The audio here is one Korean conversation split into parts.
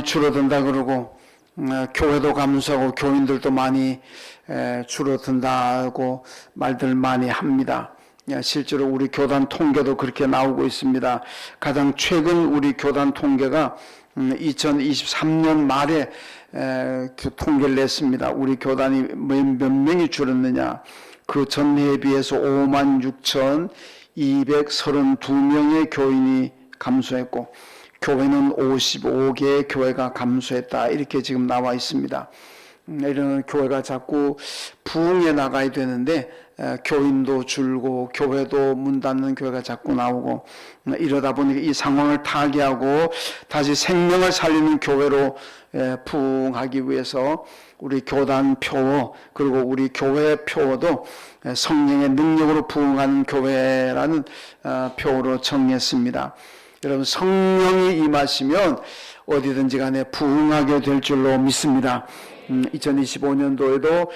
많이 줄어든다 그러고 교회도 감소하고 교인들도 많이 줄어든다고 말들 많이 합니다. 실제로 우리 교단 통계도 그렇게 나오고 있습니다. 가장 최근 우리 교단 통계가 2023년 말에 통계를 냈습니다. 우리 교단이 몇 명이 줄었느냐. 그 전해에 비해서 56,232명의 교인이 감소했고 교회는 55개의 교회가 감소했다. 이렇게 지금 나와 있습니다. 이런 교회가 자꾸 부흥해 나가야 되는데 교인도 줄고 교회도 문 닫는 교회가 자꾸 나오고 이러다 보니까 이 상황을 타개하고 다시 생명을 살리는 교회로 부흥하기 위해서 우리 교단 표어 그리고 우리 교회 표어도 성령의 능력으로 부흥하는 교회라는 표어로 정했습니다. 여러분 성령이 임하시면 어디든지 간에 부흥하게 될 줄로 믿습니다. 2025년도에도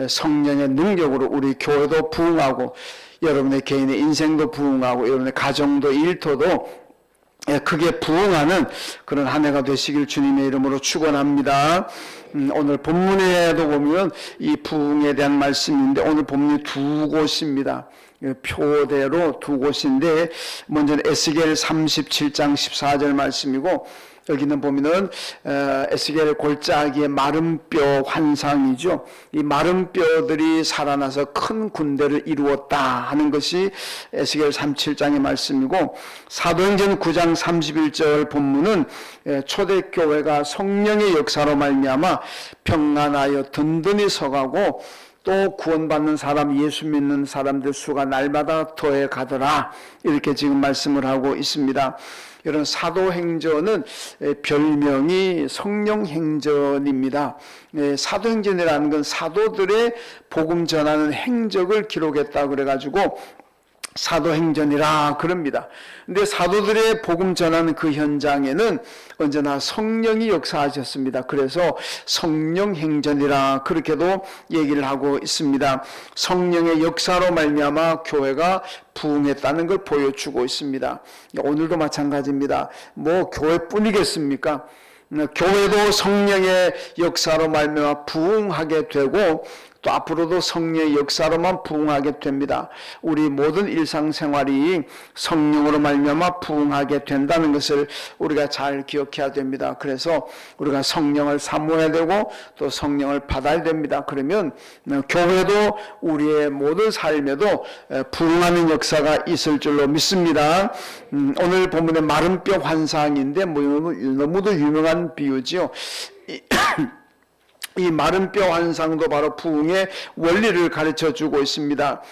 성령의 능력으로 우리 교회도 부흥하고 여러분의 개인의 인생도 부흥하고 여러분의 가정도 일터도 크게 부흥하는 그런 한 해가 되시길 주님의 이름으로 축원합니다. 오늘 본문에도 보면 이 부흥에 대한 말씀인데 오늘 본문이 두 곳입니다. 표대로 두 곳인데 먼저는 에스겔 37장 14절 말씀이고 여기는 보면은 에스겔 골짜기의 마른 뼈 환상이죠. 이 마른 뼈들이 살아나서 큰 군대를 이루었다 하는 것이 에스겔 37장의 말씀이고 사도행전 9장 31절 본문은 초대교회가 성령의 역사로 말미암아 평안하여 든든히 서가고 또 구원받는 사람, 예수 믿는 사람들 수가 날마다 더해 가더라. 이렇게 지금 말씀을 하고 있습니다. 이런 사도행전은 별명이 성령행전입니다. 사도행전이라는 건 사도들의 복음 전하는 행적을 기록했다 그래가지고 사도행전이라 그럽니다. 근데 사도들의 복음 전하는 그 현장에는 언제나 성령이 역사하셨습니다. 그래서 성령행전이라 그렇게도 얘기를 하고 있습니다. 성령의 역사로 말미암아 교회가 부흥했다는 걸 보여주고 있습니다. 오늘도 마찬가지입니다. 뭐 교회뿐이겠습니까? 교회도 성령의 역사로 말미암아 부흥하게 되고 또 앞으로도 성령의 역사로만 부흥하게 됩니다. 우리 모든 일상생활이 성령으로 말미암아 부흥하게 된다는 것을 우리가 잘 기억해야 됩니다. 그래서 우리가 성령을 사모해야 되고 또 성령을 받아야 됩니다. 그러면 교회도 우리의 모든 삶에도 부흥하는 역사가 있을 줄로 믿습니다. 오늘 본문의 마른 뼈 환상인데 너무도 유명한 비유지요. 이 마른 뼈 환상도 바로 부흥의 원리를 가르쳐주고 있습니다.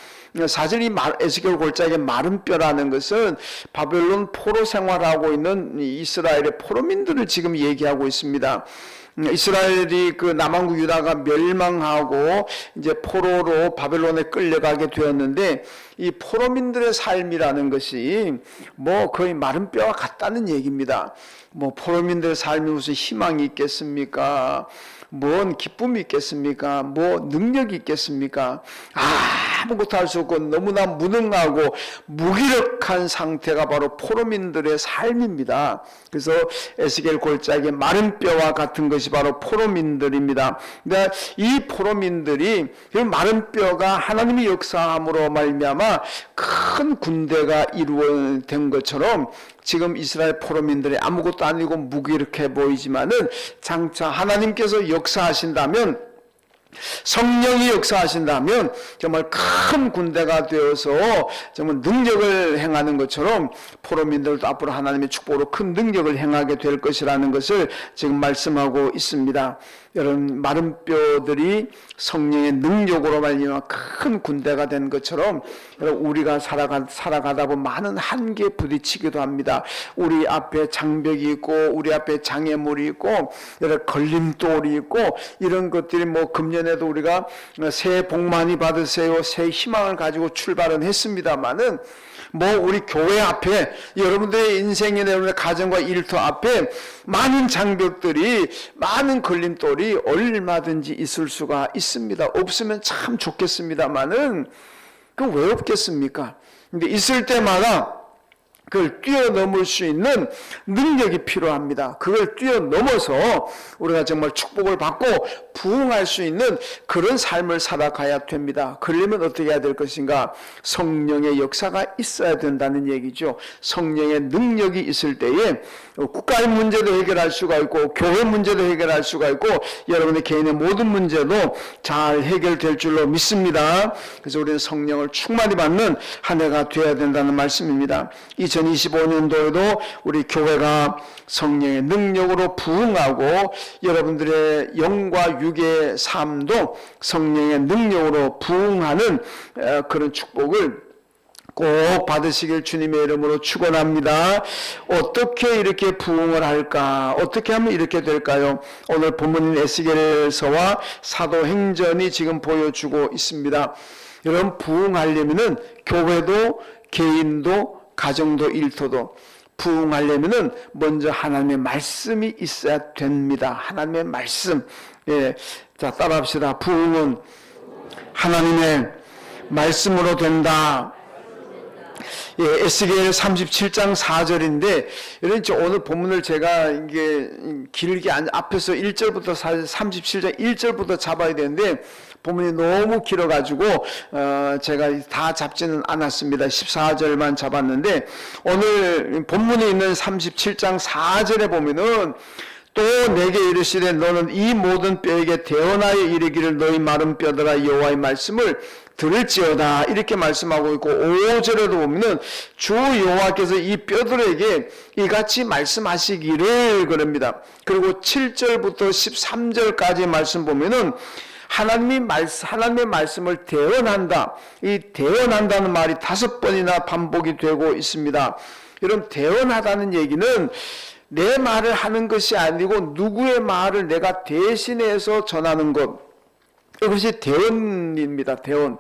사실 이 에스겔 골짜기의 마른 뼈라는 것은 바벨론 포로 생활하고 있는 이스라엘의 포로민들을 지금 얘기하고 있습니다. 이스라엘이 그 남왕국 유다가 멸망하고 이제 포로로 바벨론에 끌려가게 되었는데 이 포로민들의 삶이라는 것이 뭐 거의 마른 뼈와 같다는 얘기입니다. 뭐 포로민들의 삶이 무슨 희망이 있겠습니까? 뭔 기쁨이 있겠습니까? 뭐 능력이 있겠습니까? 아무것도 할 수 없고 너무나 무능하고 무기력한 상태가 바로 포로민들의 삶입니다. 그래서 에스겔 골짜기의 마른 뼈와 같은 것이 바로 포로민들입니다. 그러니까 이 포로민들이 마른 뼈가 하나님의 역사함으로 말미암아 큰 군대가 이루어진 것처럼 지금 이스라엘 포로민들이 아무것도 아니고 무기력해 보이지만은 장차 하나님께서 역사하신다면 성령이 역사하신다면 정말 큰 군대가 되어서 정말 능력을 행하는 것처럼 포로민들도 앞으로 하나님의 축복으로 큰 능력을 행하게 될 것이라는 것을 지금 말씀하고 있습니다. 여러분 마른 뼈들이 성령의 능력으로 말미암아 큰 군대가 된 것처럼 여러분 우리가 살아가다 보면 많은 한계에 부딪히기도 합니다. 우리 앞에 장벽이 있고 우리 앞에 장애물이 있고 여러 걸림돌이 있고 이런 것들이 뭐 금년에도 우리가 새해 복 많이 받으세요 새 희망을 가지고 출발은 했습니다마는 뭐 우리 교회 앞에 여러분들의 인생이나 여러분의 가정과 일터 앞에 많은 장벽들이 많은 걸림돌이 얼마든지 있을 수가 있습니다. 없으면 참 좋겠습니다마는 그 왜 없겠습니까? 근데 있을 때마다 그걸 뛰어넘을 수 있는 능력이 필요합니다. 그걸 뛰어넘어서 우리가 정말 축복을 받고 부흥할 수 있는 그런 삶을 살아가야 됩니다. 그러려면 어떻게 해야 될 것인가? 성령의 역사가 있어야 된다는 얘기죠. 성령의 능력이 있을 때에 국가의 문제도 해결할 수가 있고 교회 문제도 해결할 수가 있고 여러분의 개인의 모든 문제도 잘 해결될 줄로 믿습니다. 그래서 우리는 성령을 충만히 받는 한 해가 되어야 된다는 말씀입니다. 2025년도에도 우리 교회가 성령의 능력으로 부흥하고 여러분들의 영과 육의 삶도 성령의 능력으로 부흥하는 그런 축복을 꼭 받으시길 주님의 이름으로 축원합니다. 어떻게 이렇게 부흥을 할까? 어떻게 하면 이렇게 될까요? 오늘 본문인 에스겔서와 사도행전이 지금 보여주고 있습니다. 여러분, 부흥하려면은 교회도 개인도 가정도 일터도 부흥하려면은 먼저 하나님의 말씀이 있어야 됩니다. 하나님의 말씀. 예. 자, 따라합시다. 부흥은 하나님의 말씀으로 된다. 예, 에스겔 37장 4절인데, 오늘 본문을 제가 이게 길게 앞에서 1절부터 37장 1절부터 잡아야 되는데, 본문이 너무 길어가지고, 제가 다 잡지는 않았습니다. 14절만 잡았는데, 오늘 본문에 있는 37장 4절에 보면은, 또 내게 이르시되 너는 이 모든 뼈에게 대언하여 이르기를 너희 마른 뼈들아 여호와의 말씀을 들을지어다 이렇게 말씀하고 있고 5절에도 보면은 주 여호와께서 이 뼈들에게 이같이 말씀하시기를 그럽니다. 그리고 7절부터 13절까지 말씀 보면은 하나님의 말씀을 대언한다. 이 대언한다는 말이 5번이나 반복이 되고 있습니다. 여러분, 대언하다는 얘기는 내 말을 하는 것이 아니고 누구의 말을 내가 대신해서 전하는 것. 이것이 대언입니다. 대언.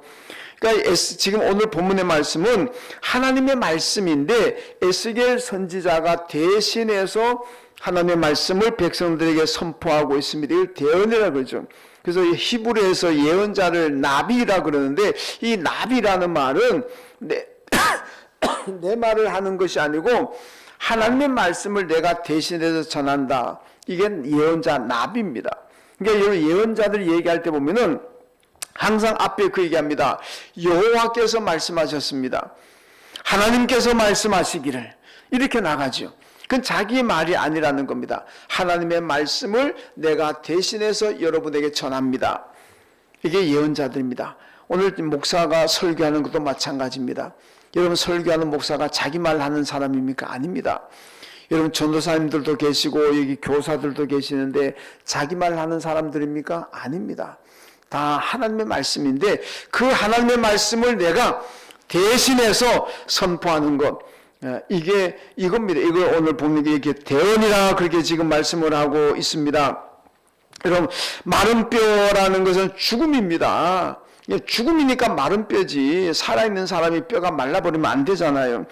그러니까 지금 오늘 본문의 말씀은 하나님의 말씀인데 에스겔 선지자가 대신해서 하나님의 말씀을 백성들에게 선포하고 있습니다. 이걸 대언이라고 그러죠. 그래서 히브리에서 예언자를 나비라 그러는데 이 나비라는 말은 내 말을 하는 것이 아니고 하나님의 말씀을 내가 대신해서 전한다. 이게 예언자 나비입니다. 그러니까 여러분 예언자들 얘기할 때 보면은 항상 앞에 그 얘기합니다. 여호와께서 말씀하셨습니다. 하나님께서 말씀하시기를 이렇게 나가죠. 그건 자기 말이 아니라는 겁니다. 하나님의 말씀을 내가 대신해서 여러분에게 전합니다. 이게 예언자들입니다. 오늘 목사가 설교하는 것도 마찬가지입니다. 여러분, 설교하는 목사가 자기 말 하는 사람입니까? 아닙니다. 여러분, 전도사님들도 계시고 여기 교사들도 계시는데 자기 말 하는 사람들입니까? 아닙니다. 다 하나님의 말씀인데 그 하나님의 말씀을 내가 대신해서 선포하는 것, 이게 이겁니다. 이걸 오늘 보는 게 이게 대언이라 그렇게 지금 말씀을 하고 있습니다. 여러분, 마른 뼈라는 것은 죽음입니다. 죽음이니까 마른 뼈지 살아있는 사람이 뼈가 말라버리면 안 되잖아요.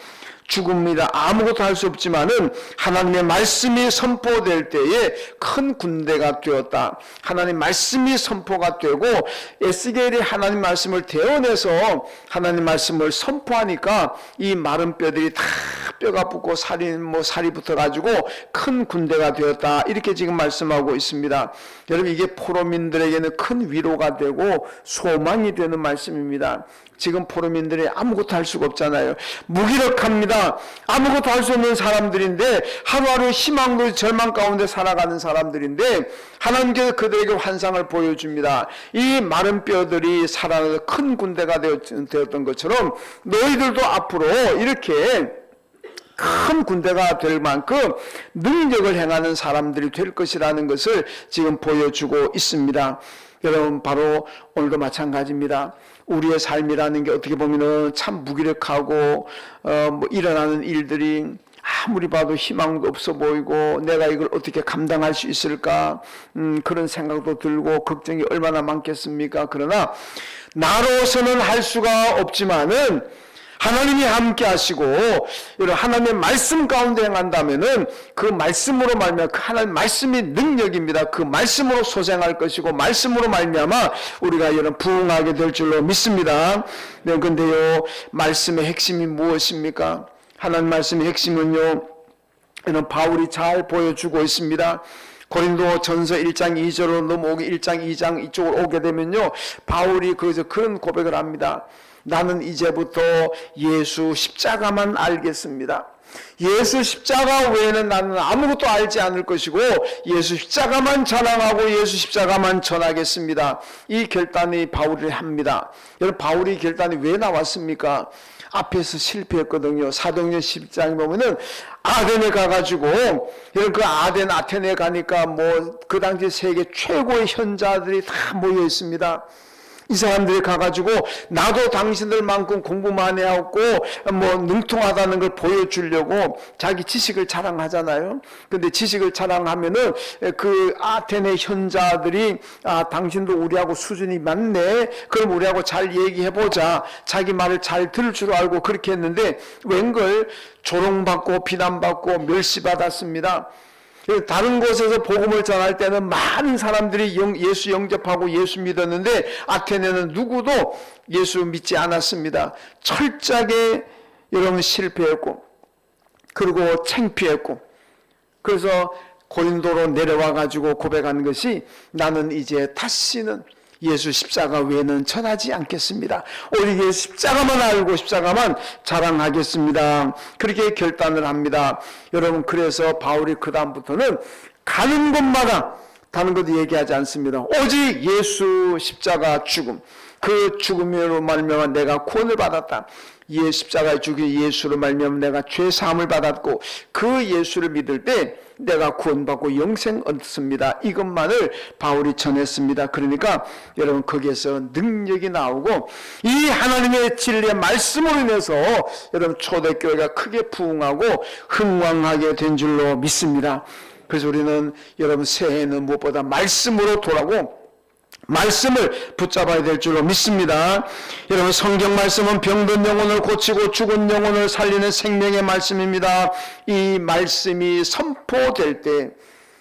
죽음이라 아무것도 할 수 없지만은 하나님의 말씀이 선포될 때에 큰 군대가 되었다. 하나님 말씀이 선포가 되고 에스겔이 하나님 말씀을 대언해서 하나님 말씀을 선포하니까 이 마른 뼈들이 다 뼈가 붙고 살이 붙어가지고 큰 군대가 되었다. 이렇게 지금 말씀하고 있습니다. 여러분, 이게 포로민들에게는 큰 위로가 되고 소망이 되는 말씀입니다. 지금 포로민들이 아무것도 할 수가 없잖아요. 무기력합니다. 아무것도 할 수 없는 사람들인데 하루하루 희망도 절망 가운데 살아가는 사람들인데 하나님께서 그들에게 환상을 보여줍니다. 이 마른 뼈들이 살아나서 큰 군대가 되었던 것처럼 너희들도 앞으로 이렇게 큰 군대가 될 만큼 능력을 행하는 사람들이 될 것이라는 것을 지금 보여주고 있습니다. 여러분, 바로 오늘도 마찬가지입니다. 우리의 삶이라는 게 어떻게 보면은 참 무기력하고 일어나는 일들이 아무리 봐도 희망도 없어 보이고 내가 이걸 어떻게 감당할 수 있을까 그런 생각도 들고 걱정이 얼마나 많겠습니까? 그러나 나로서는 할 수가 없지만은 하나님이 함께 하시고 하나님의 말씀 가운데 행한다면은 그 말씀으로 말미암아 그 하나님 말씀이 능력입니다. 그 말씀으로 소생할 것이고 말씀으로 말미암아 우리가 이런 부흥하게 될 줄로 믿습니다. 네, 근데요 말씀의 핵심이 무엇입니까? 하나님 말씀의 핵심은요, 이런 바울이 잘 보여주고 있습니다. 고린도 전서 1장 2절로 넘어오게 1장 2장 이쪽으로 오게 되면요, 바울이 거기서 그런 고백을 합니다. 나는 이제부터 예수 십자가만 알겠습니다. 예수 십자가 외에는 나는 아무것도 알지 않을 것이고 예수 십자가만 자랑하고 예수 십자가만 전하겠습니다. 이 결단이 바울이 합니다. 여러분, 바울이 결단이 왜 나왔습니까? 앞에서 실패했거든요. 사도행전 10장에 보면은 아덴에 가가지고, 여러분, 그 아테네에 가니까 그 당시 세계 최고의 현자들이 다 모여 있습니다. 이 사람들이 가가지고 나도 당신들만큼 공부 많이 하고 능통하다는 걸 보여주려고 자기 지식을 자랑하잖아요. 근데 지식을 자랑하면은 그 아테네 현자들이 당신도 우리하고 수준이 맞네, 그럼 우리하고 잘 얘기해보자, 자기 말을 잘 들을 줄 알고 그렇게 했는데 웬걸 조롱받고 비난받고 멸시받았습니다. 다른 곳에서 복음을 전할 때는 많은 사람들이 예수 영접하고 예수 믿었는데 아테네는 누구도 예수 믿지 않았습니다. 철저하게 여러분 실패했고, 그리고 창피했고, 그래서 고린도로 내려와 가지고 고백하는 것이 나는 이제 다시는 예수 십자가 외에는 전하지 않겠습니다. 오직 예수 십자가만 알고 십자가만 자랑하겠습니다. 그렇게 결단을 합니다. 여러분, 그래서 바울이 그 다음부터는 가는 곳마다 다른 것도 얘기하지 않습니다. 오직 예수 십자가 죽음, 그 죽음으로 말미암아 내가 구원을 받았다. 십자가에 죽인 예수로 말미암아 내가 죄 사함을 받았고 그 예수를 믿을 때 내가 구원받고 영생 얻습니다. 이것만을 바울이 전했습니다. 그러니까 여러분, 거기에서 능력이 나오고 이 하나님의 진리의 말씀으로 인해서 여러분 초대교회가 크게 부흥하고 흥왕하게 된 줄로 믿습니다. 그래서 우리는 여러분 새해에는 무엇보다 말씀으로 돌아오고 말씀을 붙잡아야 될 줄로 믿습니다. 여러분, 성경 말씀은 병든 영혼을 고치고 죽은 영혼을 살리는 생명의 말씀입니다. 이 말씀이 선포될 때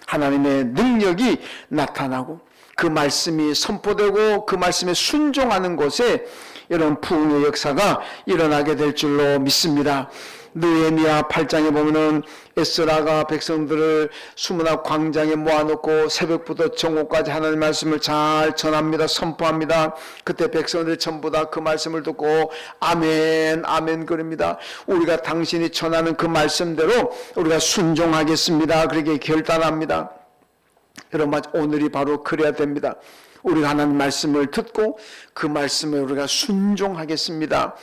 하나님의 능력이 나타나고 그 말씀이 선포되고 그 말씀에 순종하는 곳에 이런 부흥의 역사가 일어나게 될 줄로 믿습니다. 느헤미야 8장에 보면은 에스라가 백성들을 수문학 광장에 모아놓고 새벽부터 정오까지 하나님의 말씀을 잘 전합니다. 선포합니다. 그때 백성들이 전부 다 그 말씀을 듣고 아멘 아멘 그럽니다. 우리가 당신이 전하는 그 말씀대로 우리가 순종하겠습니다. 그렇게 결단합니다. 여러분, 오늘이 바로 그래야 됩니다. 우리가 하나님 말씀을 듣고 그 말씀에 우리가 순종하겠습니다.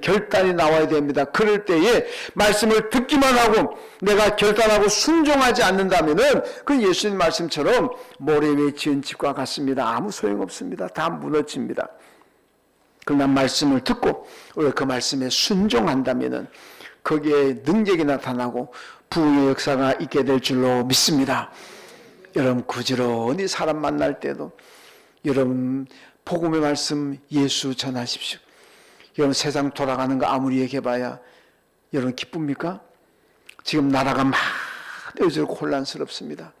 결단이 나와야 됩니다. 그럴 때에 말씀을 듣기만 하고 내가 결단하고 순종하지 않는다면은 그 예수님 말씀처럼 모래 위에 지은 집과 같습니다. 아무 소용없습니다. 다 무너집니다. 그러나 말씀을 듣고 우리가 그 말씀에 순종한다면은 거기에 능력이 나타나고 부흥의 역사가 있게 될 줄로 믿습니다. 여러분, 부지런히 사람 만날 때도 여러분 복음의 말씀 예수 전하십시오. 여러분, 세상 돌아가는 거 아무리 얘기해봐야 여러분 기쁩니까? 지금 나라가 요즘 혼란스럽습니다.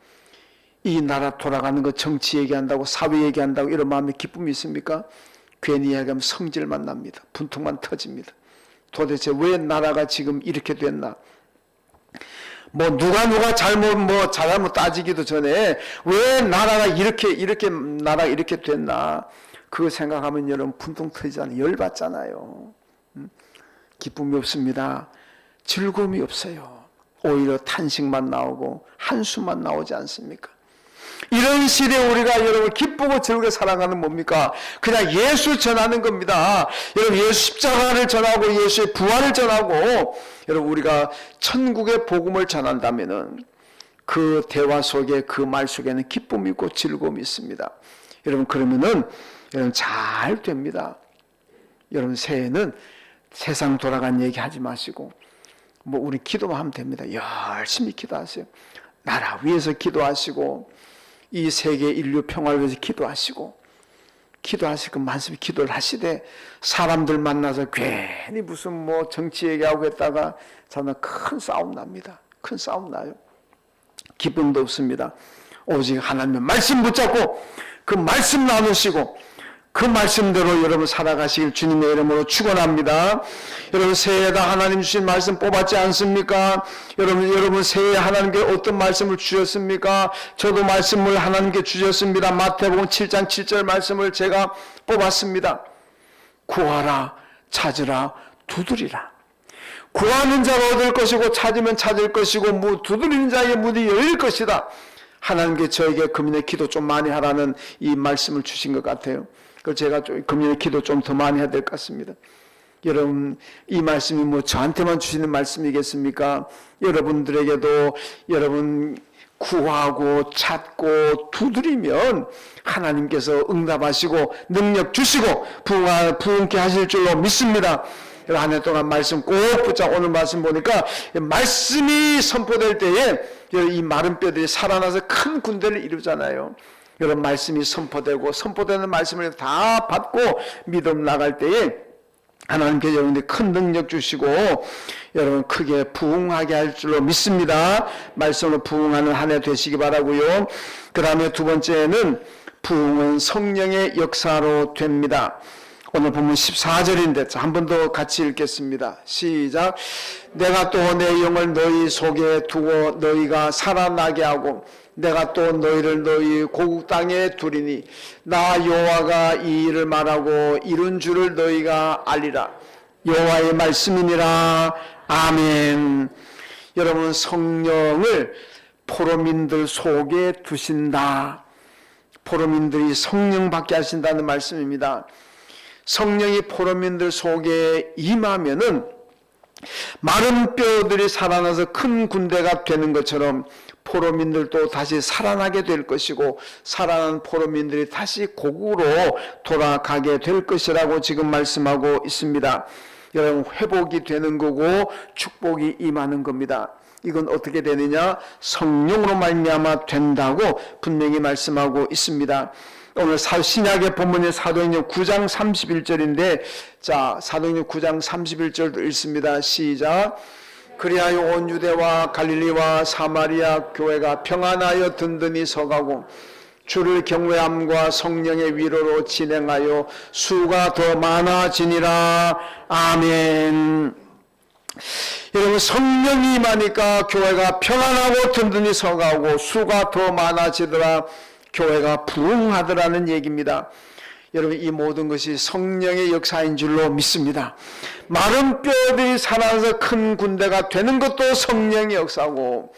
이 나라 돌아가는 거 정치 얘기한다고 사회 얘기한다고 이런 마음에 기쁨이 있습니까? 괜히 이야기하면 성질만 납니다. 분통만 터집니다. 도대체 왜 나라가 지금 이렇게 됐나? 누가 잘못 따지기도 전에 왜 나라가 이렇게 됐나? 그거 생각하면 여러분 분통 터지잖아요. 열받잖아요. 기쁨이 없습니다. 즐거움이 없어요. 오히려 탄식만 나오고 한숨만 나오지 않습니까? 이런 시대에 우리가 여러분 기쁘고 즐겁게 살아가는 뭡니까? 그냥 예수 전하는 겁니다. 여러분, 예수 십자가를 전하고 예수의 부활을 전하고 여러분 우리가 천국의 복음을 전한다면은 그 대화 속에 그 말 속에는 기쁨이 있고 즐거움이 있습니다. 여러분, 그러면은 여러분 잘 됩니다. 여러분, 새해는 세상 돌아간 얘기 하지 마시고 우리 기도만 하면 됩니다. 열심히 기도하세요. 나라 위해서 기도하시고 이 세계 인류 평화를 위해서 기도하시고 많습니다. 기도를 하시되 사람들 만나서 괜히 무슨 정치 얘기하고 했다가 저는 큰 싸움 납니다. 큰 싸움 나요. 기쁨도 없습니다. 오직 하나님의 말씀 붙잡고 그 말씀 나누시고 그 말씀대로 여러분 살아가시길 주님의 이름으로 축원합니다. 여러분 새해에다 하나님 주신 말씀 뽑았지 않습니까? 여러분 새해에 하나님께 어떤 말씀을 주셨습니까? 저도 말씀을 하나님께 주셨습니다. 마태복음 7장 7절 말씀을 제가 뽑았습니다. 구하라, 찾으라, 두드리라. 구하는 자가 얻을 것이고 찾으면 찾을 것이고 두드리는 자에게 문이 열릴 것이다. 하나님께 저에게 금년에 기도 좀 많이 하라는 이 말씀을 주신 것 같아요. 그 제가 금년에 기도 좀 더 많이 해야 될 것 같습니다. 여러분 이 말씀이 저한테만 주시는 말씀이겠습니까? 여러분들에게도 여러분 구하고 찾고 두드리면 하나님께서 응답하시고 능력 주시고 부흥케 하실 줄로 믿습니다. 한 해 동안 말씀 꼭 붙잡고 오늘 말씀 보니까 말씀이 선포될 때에 이 마른 뼈들이 살아나서 큰 군대를 이루잖아요. 여러분 말씀이 선포되는 말씀을 다 받고 믿음 나갈 때에 하나님께서 여러분들이 큰 능력 주시고 여러분 크게 부흥하게 할 줄로 믿습니다. 말씀으로 부흥하는 한 해 되시기 바라고요. 그 다음에 두 번째는 부흥은 성령의 역사로 됩니다. 오늘 보면 14절인데 한 번 더 같이 읽겠습니다. 시작. 내가 또 내 영을 너희 속에 두고 너희가 살아나게 하고 내가 또 너희를 너희 고국 땅에 두리니 나 여호와가 이 일을 말하고 이룬 줄을 너희가 알리라. 여호와의 말씀이니라. 아멘. 여러분 성령을 포로민들 속에 두신다. 포로민들이 성령 받게 하신다는 말씀입니다. 성령이 포로민들 속에 임하면은 마른 뼈들이 살아나서 큰 군대가 되는 것처럼 포로민들도 다시 살아나게 될 것이고 살아난 포로민들이 다시 고국으로 돌아가게 될 것이라고 지금 말씀하고 있습니다. 여러분 회복이 되는 거고 축복이 임하는 겁니다. 이건 어떻게 되느냐? 성령으로 말미암아 된다고 분명히 말씀하고 있습니다. 오늘 신약의 본문의 사도행전 9장 31절인데 자 사도행전 9장 31절도 읽습니다. 시작. 그리하여 온 유대와 갈릴리와 사마리아 교회가 평안하여 든든히 서가고 주를 경외함과 성령의 위로로 진행하여 수가 더 많아지니라. 아멘. 여러분 성령이 임하니까 교회가 평안하고 든든히 서가고 수가 더 많아지더라. 교회가 부흥하더라는 얘기입니다. 여러분 이 모든 것이 성령의 역사인 줄로 믿습니다. 마른 뼈들이 살아나서 큰 군대가 되는 것도 성령의 역사고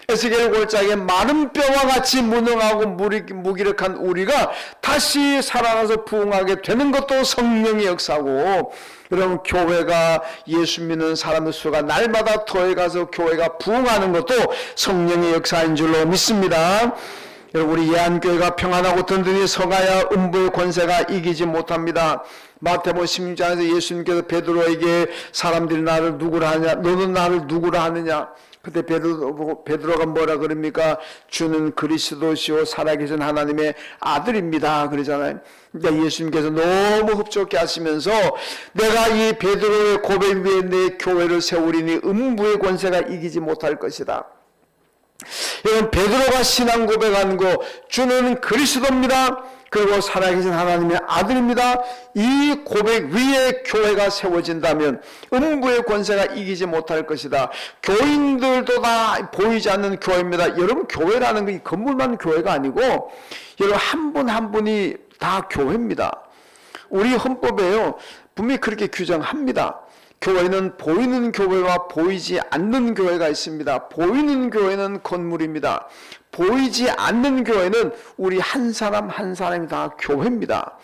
에스겔 골짜기에 마른 뼈와 같이 무능하고 무기력한 우리가 다시 살아나서 부흥하게 되는 것도 성령의 역사고 여러분 교회가 예수 믿는 사람의 수가 날마다 더해가서 교회가 부흥하는 것도 성령의 역사인 줄로 믿습니다. 여러분 우리 예한교회가 평안하고 든든히 서가야 음부의 권세가 이기지 못합니다. 마태복음 16장에서 예수님께서 베드로에게 사람들이 나를 누구라 하냐 너는 나를 누구라 하느냐 그때 베드로가 뭐라 그럽니까? 주는 그리스도시요 살아계신 하나님의 아들입니다 그러잖아요. 그러니까 예수님께서 너무 흡족해 하시면서 내가 이 베드로의 고백 위에 내 교회를 세우리니 음부의 권세가 이기지 못할 것이다. 여러분 베드로가 신앙 고백하는 거 주는 그리스도입니다. 그리고 살아계신 하나님의 아들입니다. 이 고백 위에 교회가 세워진다면 음부의 권세가 이기지 못할 것이다. 교인들도 다 보이지 않는 교회입니다. 여러분 교회라는 게 건물만 교회가 아니고 여러분 한 분 한 분이 다 교회입니다. 우리 헌법에요 분명히 그렇게 규정합니다. 교회는 보이는 교회와 보이지 않는 교회가 있습니다. 보이는 교회는 건물입니다. 보이지 않는 교회는 우리 한 사람 한 사람이 다 교회입니다.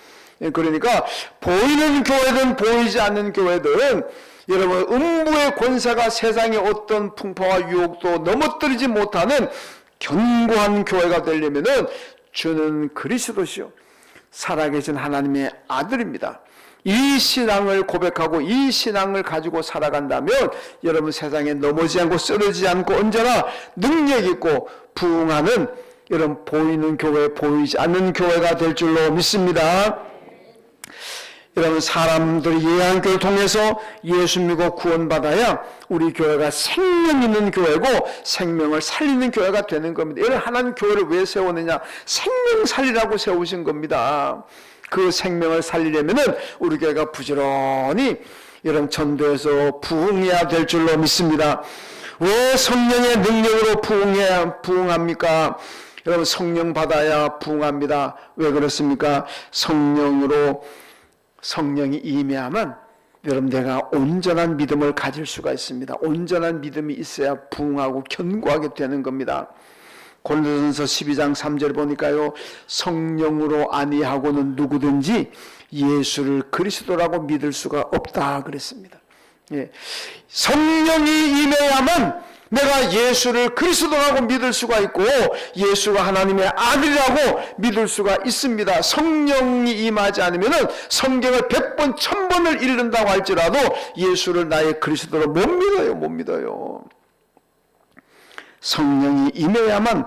그러니까 보이는 교회든 보이지 않는 교회든 여러분 음부의 권세가 세상의 어떤 풍파와 유혹도 넘어뜨리지 못하는 견고한 교회가 되려면은 주는 그리스도시요 살아계신 하나님의 아들입니다. 이 신앙을 고백하고 이 신앙을 가지고 살아간다면 여러분 세상에 넘어지지 않고 쓰러지지 않고 언제나 능력 있고 부흥하는 여러분 보이는 교회 보이지 않는 교회가 될 줄로 믿습니다. 여러분 사람들이 예한교회를 통해서 예수 믿고 구원받아야 우리 교회가 생명 있는 교회고 생명을 살리는 교회가 되는 겁니다. 여러분 하나님 교회를 왜 세우느냐? 생명 살리라고 세우신 겁니다. 그 생명을 살리려면은 우리 교회가 부지런히 이런 전도에서 부흥해야 될 줄로 믿습니다. 왜 성령의 능력으로 부흥합니까? 여러분, 성령 받아야 부흥합니다. 왜 그렇습니까? 성령이 임해야만 여러분 내가 온전한 믿음을 가질 수가 있습니다. 온전한 믿음이 있어야 부흥하고 견고하게 되는 겁니다. 고린도전서 12장 3절 보니까요, 성령으로 아니하고는 누구든지 예수를 그리스도라고 믿을 수가 없다 그랬습니다. 예. 성령이 임해야만 내가 예수를 그리스도라고 믿을 수가 있고 예수가 하나님의 아들이라고 믿을 수가 있습니다. 성령이 임하지 않으면 성경을 100번 1000번을 읽는다고 할지라도 예수를 나의 그리스도로 못 믿어요. 성령이 임해야만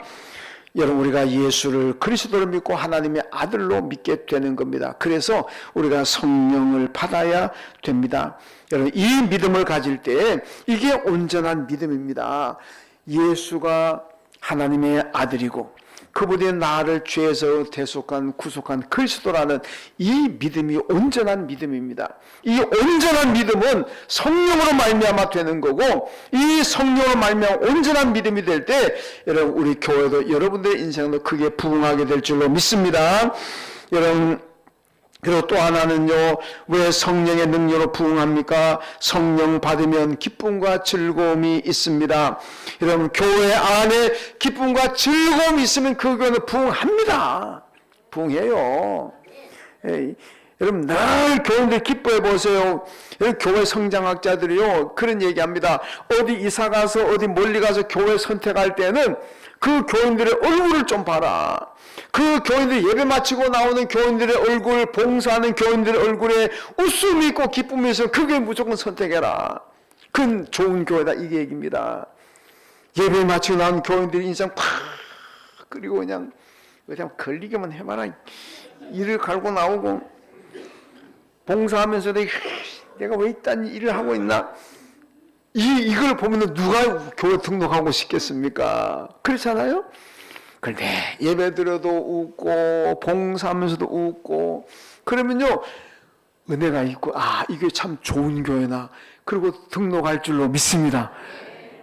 여러분 우리가 예수를 그리스도로 믿고 하나님의 아들로 믿게 되는 겁니다. 그래서 우리가 성령을 받아야 됩니다. 여러분, 이 믿음을 가질 때 이게 온전한 믿음입니다. 예수가 하나님의 아들이고 그분이 나를 죄에서 대속한 구속한 그리스도라는 이 믿음이 온전한 믿음입니다. 이 온전한 믿음은 성령으로 말미암아 되는 거고, 이 성령으로 말미암아 온전한 믿음이 될 때 여러분 우리 교회도 여러분들의 인생도 크게 부흥하게 될 줄로 믿습니다. 여러분, 그리고 또 하나는요, 왜 성령의 능력으로 부흥합니까? 성령 받으면 기쁨과 즐거움이 있습니다. 여러분, 교회 안에 기쁨과 즐거움이 있으면 그 교회는 부흥합니다. 부흥해요. 에이, 여러분, 늘 교인들 기뻐해 보세요. 교회 성장학자들이요, 그런 얘기합니다. 어디 이사 가서 어디 멀리 가서 교회 선택할 때는 그 교인들의 얼굴을 좀 봐라. 그 교인들 예배 마치고 나오는 교인들의 얼굴, 봉사하는 교인들의 얼굴에 웃음이 있고 기쁨이 있으면 그게 무조건 선택해라. 그건 좋은 교회다, 이게 얘기입니다. 예배 마치고 나온 교인들이 인상 팍 끓이고 그냥 걸리기만 해봐라. 일을 갈고 나오고 봉사하면서도 내가 왜 이딴 일을 하고 있나? 이걸 보면 누가 교회 등록하고 싶겠습니까? 그렇잖아요? 그런데 예배 드려도 웃고 봉사하면서도 웃고 그러면요 은혜가 있고 이게 참 좋은 교회나 그리고 등록할 줄로 믿습니다.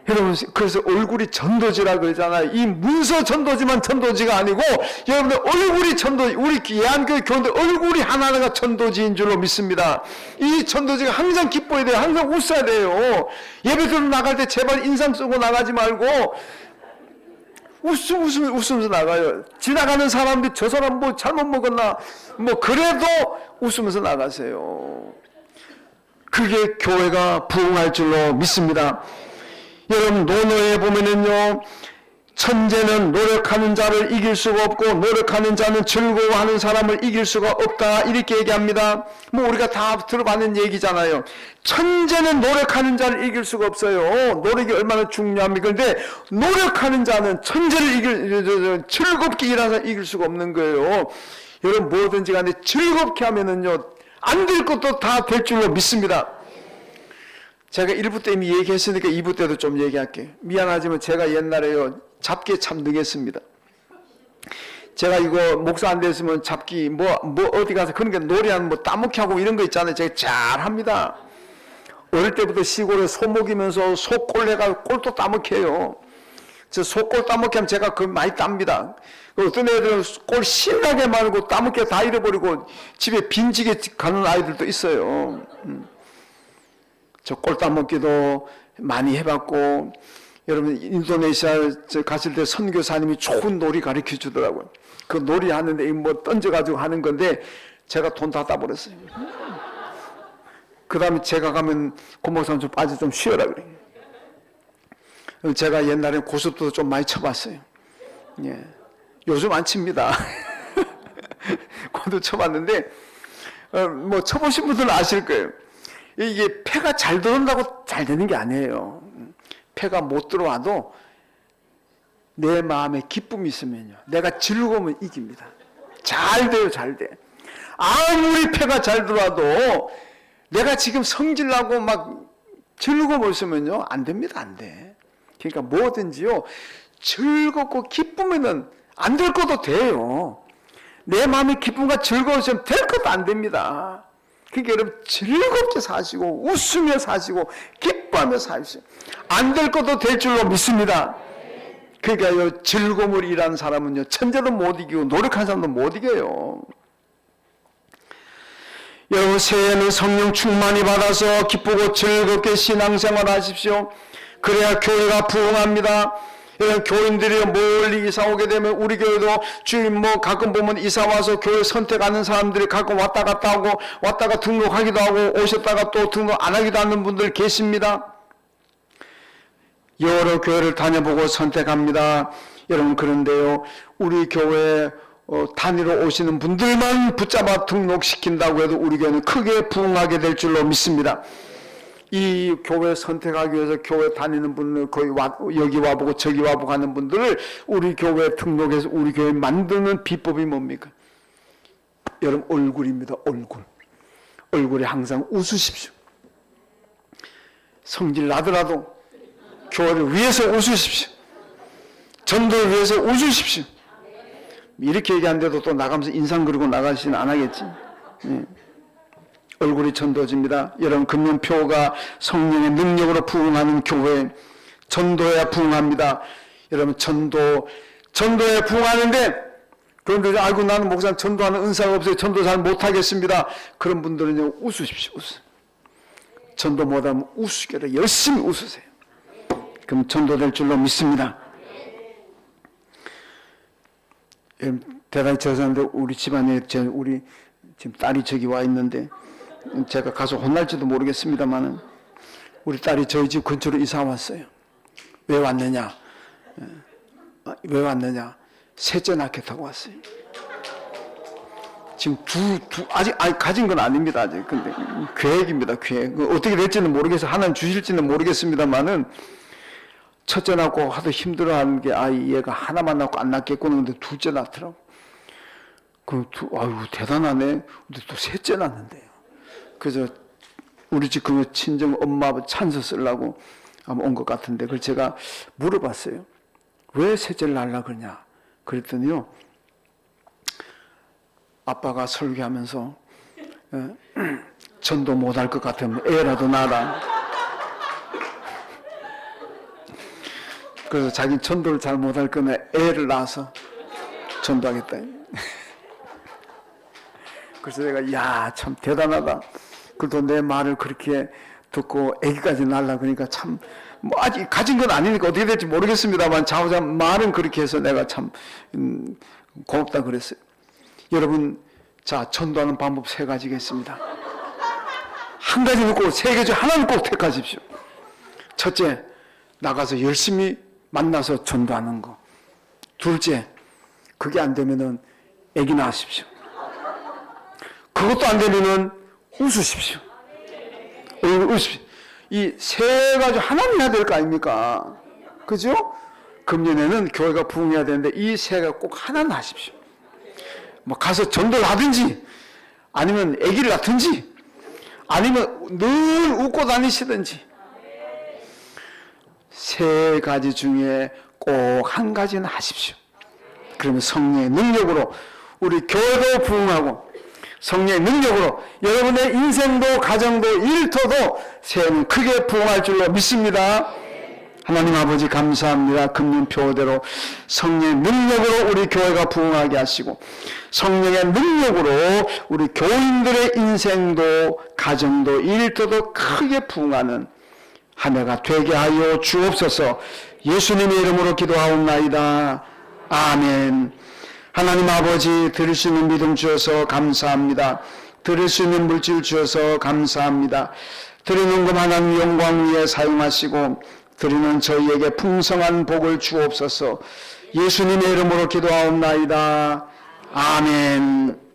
여러분, 그래서 얼굴이 전도지라 그러잖아요. 이 문서 전도지만 전도지가 아니고 여러분들 얼굴이 전도지, 우리 예한교회 교인들 얼굴이 하나하나가 전도지인 줄로 믿습니다. 이 전도지가 항상 기뻐야 돼요. 항상 웃어야 돼요. 예배드리러 나갈 때 제발 인상 쓰고 나가지 말고 웃으면서 나가요. 지나가는 사람들이 저 사람 뭐 잘못 먹었나 그래도 웃으면서 나가세요. 그게 교회가 부흥할 줄로 믿습니다. 여러분, 논어에 보면은요, 천재는 노력하는 자를 이길 수가 없고 노력하는 자는 즐거워하는 사람을 이길 수가 없다, 이렇게 얘기합니다. 우리가 다 들어봤는 얘기잖아요. 천재는 노력하는 자를 이길 수가 없어요. 노력이 얼마나 중요합니까? 그런데 노력하는 자는 천재를 즐겁게 일하서 이길 수가 없는 거예요. 여러분, 뭐든지 간에 즐겁게 하면은요, 안 될 것도 다 될 줄로 믿습니다. 제가 1부 때 이미 얘기했으니까 2부 때도 좀 얘기할게요. 미안하지만 제가 옛날에요, 잡기에 참 능했습니다. 제가 이거 목사 안 됐으면 잡기 어디 가서 그런 게 놀이하는 따먹기 하고 이런 거 있잖아요. 제가 잘 합니다. 어릴 때부터 시골에 소 먹이면서 소골 해가 꼴도 따먹기 해요. 저 소골 따먹기 하면 제가 그걸 많이 땁니다. 어떤 애들은 꼴 신나게 말고 따먹기 다 잃어버리고 집에 빈지게 가는 아이들도 있어요. 저 꼴 따먹기도 많이 해봤고, 여러분 인도네시아 갔을 때 선교사님이 좋은 놀이 가르쳐 주더라고요. 그 놀이 하는데 던져가지고 하는 건데 제가 돈 다 따버렸어요. 그 다음에 제가 가면 고목사님 좀 빠져 좀 쉬어라 그래요. 제가 옛날에 고속도도 좀 많이 쳐봤어요. 예. 요즘 안 칩니다. 고도 쳐봤는데 쳐보신 분들은 아실 거예요. 이게 패가 잘 들어온다고 잘 되는 게 아니에요. 패가 못 들어와도 내 마음에 기쁨이 있으면요, 내가 즐거우면 이깁니다. 잘 돼요, 잘 돼. 아무리 패가 잘 들어와도 내가 지금 성질나고 즐거움을 있으면요, 안 됩니다, 안 돼. 그러니까 뭐든지요, 즐겁고 기쁘면은 안 될 것도 돼요. 내 마음의 기쁨과 즐거워지면 될 것도 안 됩니다. 그러니까 여러분 즐겁게 사시고 웃으며 사시고 기뻐하며 사십시오. 안 될 것도 될 줄로 믿습니다. 그러니까요, 즐거움을 일하는 사람은요, 천재도 못 이기고 노력하는 사람도 못 이겨요. 여러분, 새해에는 성령 충만히 받아서 기쁘고 즐겁게 신앙생활 하십시오. 그래야 교회가 부흥합니다. 여러분, 교인들이 멀리 이사 오게 되면 우리 교회도 주임 가끔 보면 이사 와서 교회 선택하는 사람들이 가끔 왔다 갔다 하고 왔다가 등록하기도 하고 오셨다가 또 등록 안 하기도 하는 분들 계십니다. 여러 교회를 다녀보고 선택합니다. 여러분, 그런데요, 우리 교회 단위로 오시는 분들만 붙잡아 등록시킨다고 해도 우리 교회는 크게 부흥하게 될 줄로 믿습니다. 이 교회 선택하기 위해서 교회 다니는 분들, 거의 여기 와보고 저기 와보고 하는 분들을 우리 교회에 등록해서 우리 교회 만드는 비법이 뭡니까? 여러분, 얼굴입니다. 얼굴에 항상 웃으십시오. 성질 나더라도 교회를 위해서 웃으십시오. 전도를 위해서 웃으십시오. 이렇게 얘기하는데도 또 나가면서 인상 그리고 나가시진 않겠지. 네. 얼굴이 전도집니다. 여러분, 금년표가 성령의 능력으로 부흥하는 교회, 전도해야 부흥합니다. 여러분, 전도에 부흥하는데, 그런데 아이고 나는 목사님 전도하는 은사가 없어요. 전도 잘 못하겠습니다. 그런 분들은요, 웃으십시오. 전도 못하면 웃으게 열심히 웃으세요. 그럼 전도될 줄로 믿습니다. 대단히 죄송한데 우리 집안에 우리 지금 딸이 저기 와 있는데 제가 가서 혼날지도 모르겠습니다만은 우리 딸이 저희 집 근처로 이사 왔어요. 왜 왔느냐? 셋째 낳겠다고 왔어요. 지금 아직 가진 건 아닙니다. 아직. 근데 계획입니다. 계획. 어떻게 될지는 모르겠어요. 하나님 주실지는 모르겠습니다만은 첫째 낳고 하도 힘들어하는 게 얘가 하나만 낳고 안 낳겠구나. 근데 둘째 낳더라고. 아유 대단하네. 근데 또 셋째 낳는데요. 그래서 우리 집 그 친정 엄마 찬서 쓰려고 아마 온 것 같은데 그걸 제가 물어봤어요. 왜 셋째를 낳으려고 그러냐? 그랬더니요. 아빠가 설교하면서 전도 못할 것 같으면 애라도 낳아라. 그래서 자기 전도를 잘 못할 거면 애를 낳아서 전도하겠다. 그래서 내가 참 대단하다. 그래도 내 말을 그렇게 듣고 애기까지 낳으려고 그러니까 참 아직 가진 건 아니니까 어떻게 될지 모르겠습니다만 자우자 말은 그렇게 해서 내가 참 고맙다 그랬어요. 여러분, 자, 전도하는 방법 3가지가 있습니다. 한 가지는 꼭, 3개 중 하나는 꼭 택하십시오. 첫째, 나가서 열심히 만나서 전도하는 거. 둘째, 그게 안 되면은 애기 낳으십시오. 그것도 안 되면은 웃으십시오. 웃으십시오. 이 3가지 하나는 해야 될 거 아닙니까? 그죠? 금년에는 교회가 부흥해야 되는데 이 3가 꼭 하나는 하십시오. 가서 전도를 하든지 아니면 아기를 낳든지 아니면 늘 웃고 다니시든지 3가지 중에 꼭 한 가지는 하십시오. 그러면 성령의 능력으로 우리 교회도 부흥하고 성령의 능력으로 여러분의 인생도 가정도 일터도 새해는 크게 부흥할 줄로 믿습니다. 하나님 아버지 감사합니다. 금년표대로 성령의 능력으로 우리 교회가 부흥하게 하시고 성령의 능력으로 우리 교인들의 인생도 가정도 일터도 크게 부흥하는 한 해가 되게 하여 주옵소서. 예수님의 이름으로 기도하옵나이다. 아멘. 하나님 아버지, 들을 수 있는 믿음 주셔서 감사합니다. 들을 수 있는 물질 주셔서 감사합니다. 드리는 것 하나님 영광 위에 사용하시고 드리는 저희에게 풍성한 복을 주옵소서. 예수님의 이름으로 기도하옵나이다. 아멘.